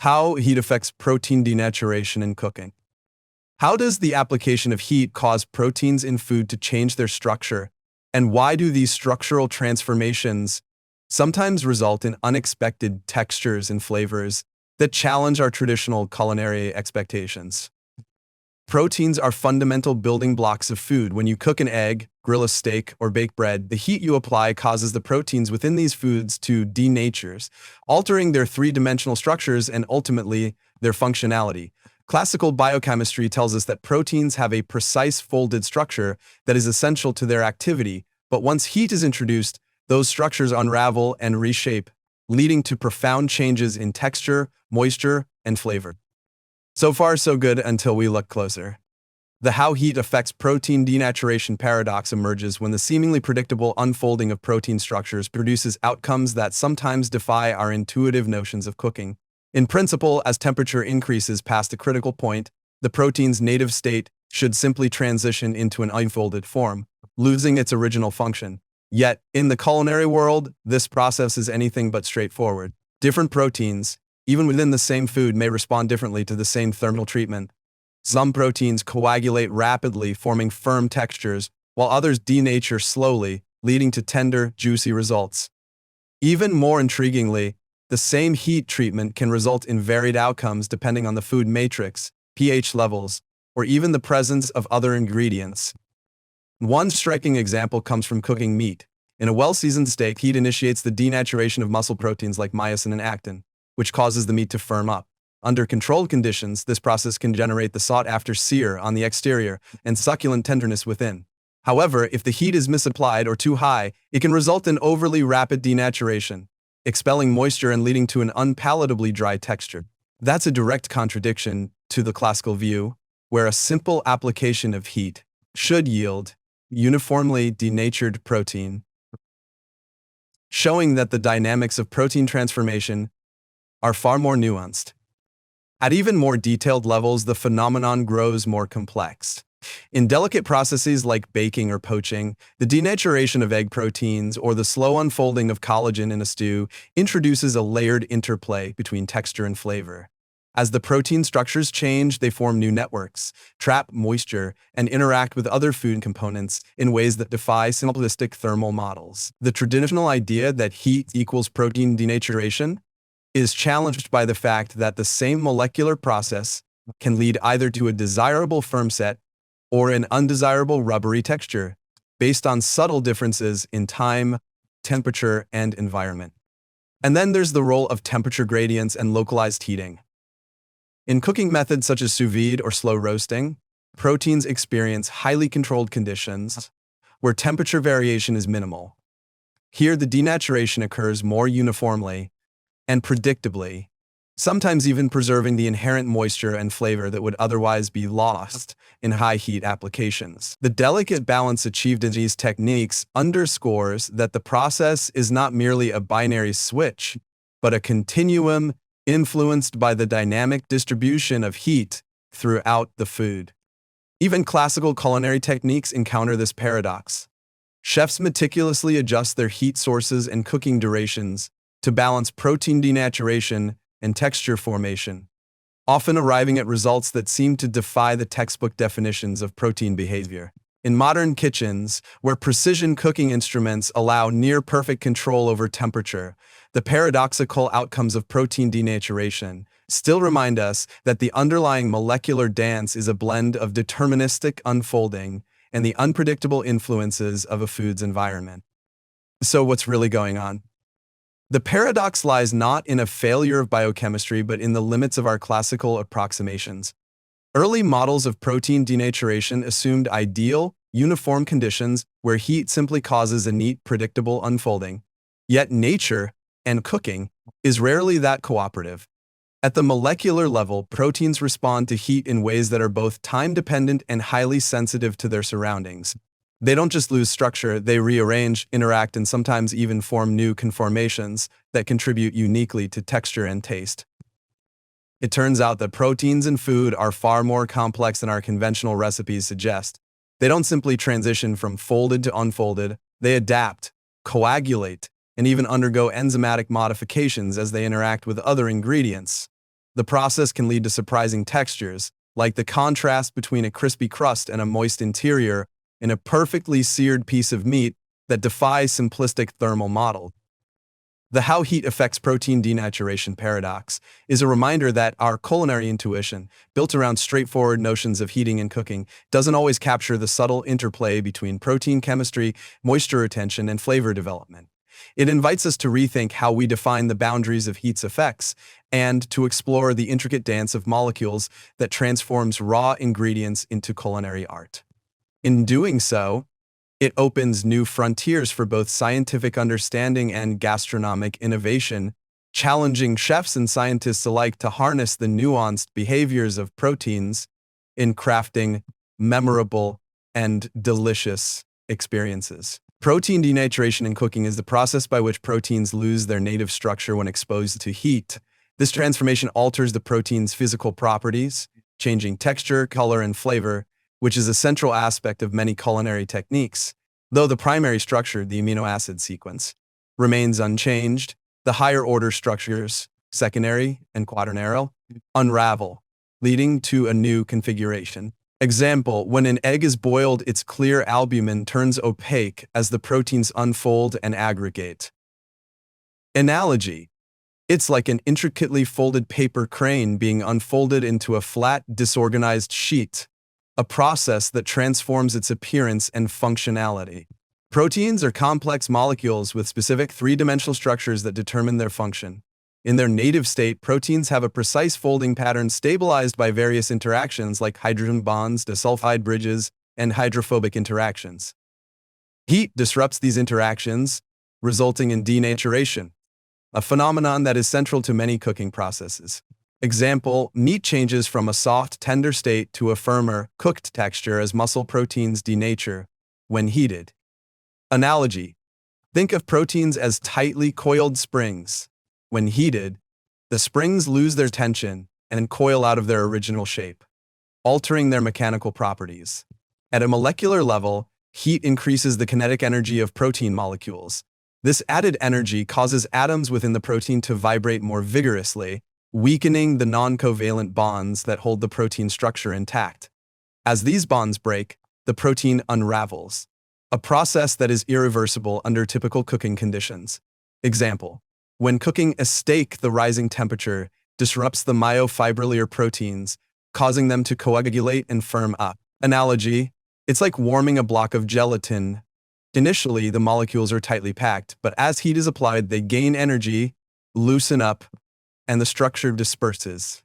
How heat affects protein denaturation in cooking. How does the application of heat cause proteins in food to change their structure? And why do these structural transformations sometimes result in unexpected textures and flavors that challenge our traditional culinary expectations? Proteins are fundamental building blocks of food. When you cook an egg, grill a steak, or bake bread, the heat you apply causes the proteins within these foods to denature, altering their three-dimensional structures and ultimately their functionality. Classical biochemistry tells us that proteins have a precise folded structure that is essential to their activity, but once heat is introduced, those structures unravel and reshape, leading to profound changes in texture, moisture, and flavor. So far, so good until we look closer. The how heat affects protein denaturation paradox emerges when the seemingly predictable unfolding of protein structures produces outcomes that sometimes defy our intuitive notions of cooking. In principle, as temperature increases past a critical point, the protein's native state should simply transition into an unfolded form, losing its original function. Yet, in the culinary world, this process is anything but straightforward. Different proteins, even within the same food, may respond differently to the same thermal treatment. Some proteins coagulate rapidly, forming firm textures, while others denature slowly, leading to tender, juicy results. Even more intriguingly, the same heat treatment can result in varied outcomes depending on the food matrix, pH levels, or even the presence of other ingredients. One striking example comes from cooking meat. In a well-seasoned steak, heat initiates the denaturation of muscle proteins like myosin and actin, which causes the meat to firm up. Under controlled conditions, this process can generate the sought-after sear on the exterior and succulent tenderness within. However, if the heat is misapplied or too high, it can result in overly rapid denaturation, expelling moisture and leading to an unpalatably dry texture. That's a direct contradiction to the classical view, where a simple application of heat should yield uniformly denatured protein, showing that the dynamics of protein transformation are far more nuanced. At even more detailed levels, the phenomenon grows more complex. In delicate processes like baking or poaching, the denaturation of egg proteins or the slow unfolding of collagen in a stew introduces a layered interplay between texture and flavor. As the protein structures change, they form new networks, trap moisture, and interact with other food components in ways that defy simplistic thermal models. The traditional idea that heat equals protein denaturation is challenged by the fact that the same molecular process can lead either to a desirable firm set or an undesirable rubbery texture, based on subtle differences in time, temperature, and environment. And then there's the role of temperature gradients and localized heating. In cooking methods such as sous vide or slow roasting, proteins experience highly controlled conditions where temperature variation is minimal. Here, the denaturation occurs more uniformly and predictably, sometimes even preserving the inherent moisture and flavor that would otherwise be lost in high-heat applications. The delicate balance achieved in these techniques underscores that the process is not merely a binary switch, but a continuum influenced by the dynamic distribution of heat throughout the food. Even classical culinary techniques encounter this paradox. Chefs meticulously adjust their heat sources and cooking durations to balance protein denaturation and texture formation, often arriving at results that seem to defy the textbook definitions of protein behavior. In modern kitchens, where precision cooking instruments allow near-perfect control over temperature, the paradoxical outcomes of protein denaturation still remind us that the underlying molecular dance is a blend of deterministic unfolding and the unpredictable influences of a food's environment. So what's really going on? The paradox lies not in a failure of biochemistry, but in the limits of our classical approximations. Early models of protein denaturation assumed ideal, uniform conditions where heat simply causes a neat, predictable unfolding. Yet nature, and cooking, is rarely that cooperative. At the molecular level, proteins respond to heat in ways that are both time-dependent and highly sensitive to their surroundings. They don't just lose structure, they rearrange, interact, and sometimes even form new conformations that contribute uniquely to texture and taste. It turns out that proteins in food are far more complex than our conventional recipes suggest. They don't simply transition from folded to unfolded, they adapt, coagulate, and even undergo enzymatic modifications as they interact with other ingredients. The process can lead to surprising textures, like the contrast between a crispy crust and a moist interior in a perfectly seared piece of meat that defies simplistic thermal model. The how heat affects protein denaturation paradox is a reminder that our culinary intuition, built around straightforward notions of heating and cooking, doesn't always capture the subtle interplay between protein chemistry, moisture retention, and flavor development. It invites us to rethink how we define the boundaries of heat's effects and to explore the intricate dance of molecules that transforms raw ingredients into culinary art. In doing so, it opens new frontiers for both scientific understanding and gastronomic innovation, challenging chefs and scientists alike to harness the nuanced behaviors of proteins in crafting memorable and delicious experiences. Protein denaturation in cooking is the process by which proteins lose their native structure when exposed to heat. This transformation alters the protein's physical properties, changing texture, color, and flavor, which is a central aspect of many culinary techniques. Though the primary structure, the amino acid sequence, remains unchanged, the higher-order structures, secondary and quaternary, unravel, leading to a new configuration. Example, when an egg is boiled, its clear albumin turns opaque as the proteins unfold and aggregate. Analogy: it's like an intricately folded paper crane being unfolded into a flat, disorganized sheet, a process that transforms its appearance and functionality. Proteins are complex molecules with specific three-dimensional structures that determine their function. In their native state, proteins have a precise folding pattern stabilized by various interactions like hydrogen bonds, disulfide bridges, and hydrophobic interactions. Heat disrupts these interactions, resulting in denaturation, a phenomenon that is central to many cooking processes. Example, meat changes from a soft, tender state to a firmer, cooked texture as muscle proteins denature when heated. Analogy: think of proteins as tightly coiled springs. When heated, the springs lose their tension and coil out of their original shape, altering their mechanical properties. At a molecular level, heat increases the kinetic energy of protein molecules. This added energy causes atoms within the protein to vibrate more vigorously, weakening the non-covalent bonds that hold the protein structure intact. As these bonds break, the protein unravels, a process that is irreversible under typical cooking conditions. Example: when cooking a steak, the rising temperature disrupts the myofibrillar proteins, causing them to coagulate and firm up. Analogy: it's like warming a block of gelatin. Initially, the molecules are tightly packed, but as heat is applied, they gain energy, loosen up, and the structure disperses.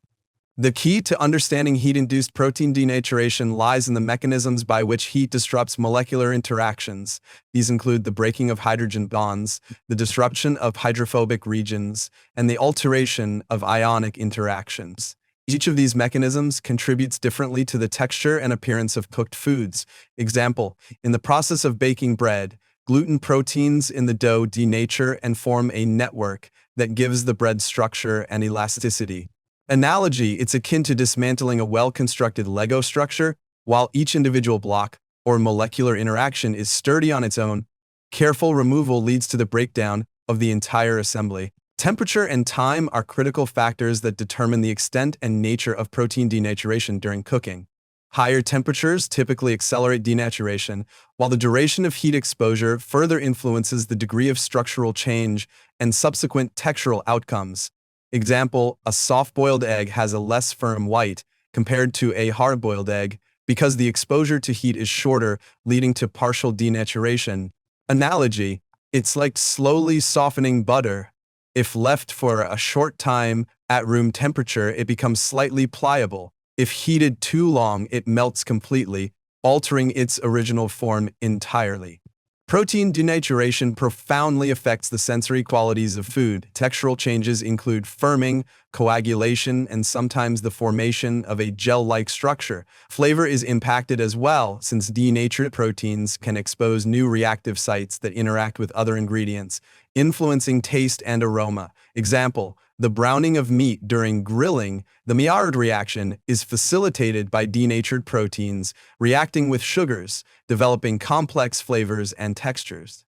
The key to understanding heat-induced protein denaturation lies in the mechanisms by which heat disrupts molecular interactions. These include the breaking of hydrogen bonds, the disruption of hydrophobic regions, and the alteration of ionic interactions. Each of these mechanisms contributes differently to the texture and appearance of cooked foods. Example, in the process of baking bread, gluten proteins in the dough denature and form a network that gives the bread structure and elasticity. Analogy: it's akin to dismantling a well-constructed Lego structure. While each individual block or molecular interaction is sturdy on its own, careful removal leads to the breakdown of the entire assembly. Temperature and time are critical factors that determine the extent and nature of protein denaturation during cooking. Higher temperatures typically accelerate denaturation, while the duration of heat exposure further influences the degree of structural change and subsequent textural outcomes. Example, a soft-boiled egg has a less firm white compared to a hard-boiled egg because the exposure to heat is shorter, leading to partial denaturation. Analogy: it's like slowly softening butter. If left for a short time at room temperature, it becomes slightly pliable. If heated too long, it melts completely, altering its original form entirely. Protein denaturation profoundly affects the sensory qualities of food. Textural changes include firming, coagulation, and sometimes the formation of a gel-like structure. Flavor is impacted as well, since denatured proteins can expose new reactive sites that interact with other ingredients, influencing taste and aroma. Example, the browning of meat during grilling. The Maillard reaction is facilitated by denatured proteins reacting with sugars, developing complex flavors and textures.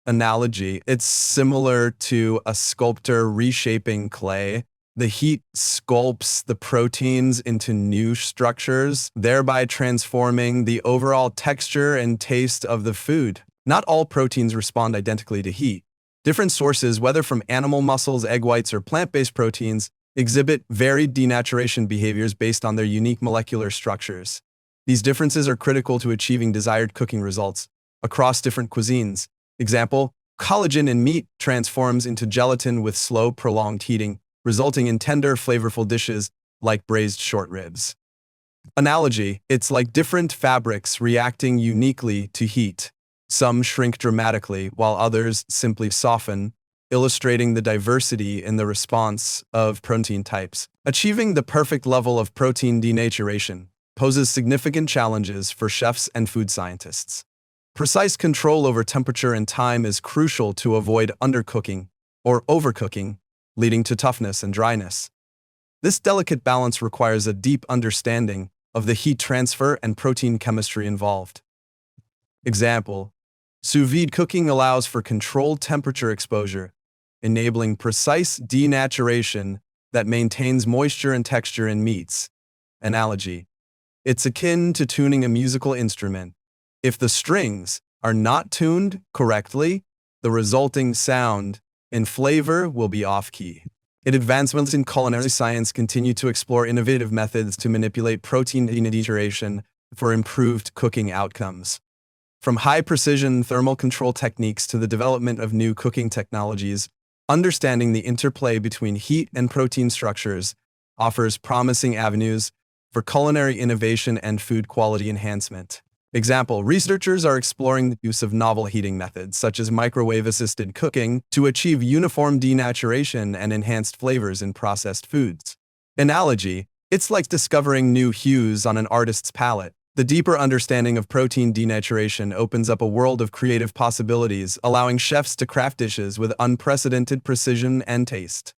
Analogy: it's similar to a sculptor reshaping clay. The heat sculpts the proteins into new structures, thereby transforming the overall texture and taste of the food. Not all proteins respond identically to heat. Different sources, whether from animal muscles, egg whites, or plant-based proteins, exhibit varied denaturation behaviors based on their unique molecular structures. These differences are critical to achieving desired cooking results across different cuisines. Example, collagen in meat transforms into gelatin with slow, prolonged heating, resulting in tender, flavorful dishes like braised short ribs. Analogy, it's like different fabrics reacting uniquely to heat. Some shrink dramatically, while others simply soften, illustrating the diversity in the response of protein types. Achieving the perfect level of protein denaturation poses significant challenges for chefs and food scientists. Precise control over temperature and time is crucial to avoid undercooking or overcooking, leading to toughness and dryness. This delicate balance requires a deep understanding of the heat transfer and protein chemistry involved. Example, sous vide cooking allows for controlled temperature exposure, enabling precise denaturation that maintains moisture and texture in meats. Analogy, it's akin to tuning a musical instrument. If the strings are not tuned correctly, the resulting sound and flavor will be off-key. Advancements in culinary science continue to explore innovative methods to manipulate protein denaturation for improved cooking outcomes. From high-precision thermal control techniques to the development of new cooking technologies, understanding the interplay between heat and protein structures offers promising avenues for culinary innovation and food quality enhancement. Example, researchers are exploring the use of novel heating methods, such as microwave-assisted cooking, to achieve uniform denaturation and enhanced flavors in processed foods. Analogy, it's like discovering new hues on an artist's palette. The deeper understanding of protein denaturation opens up a world of creative possibilities, allowing chefs to craft dishes with unprecedented precision and taste.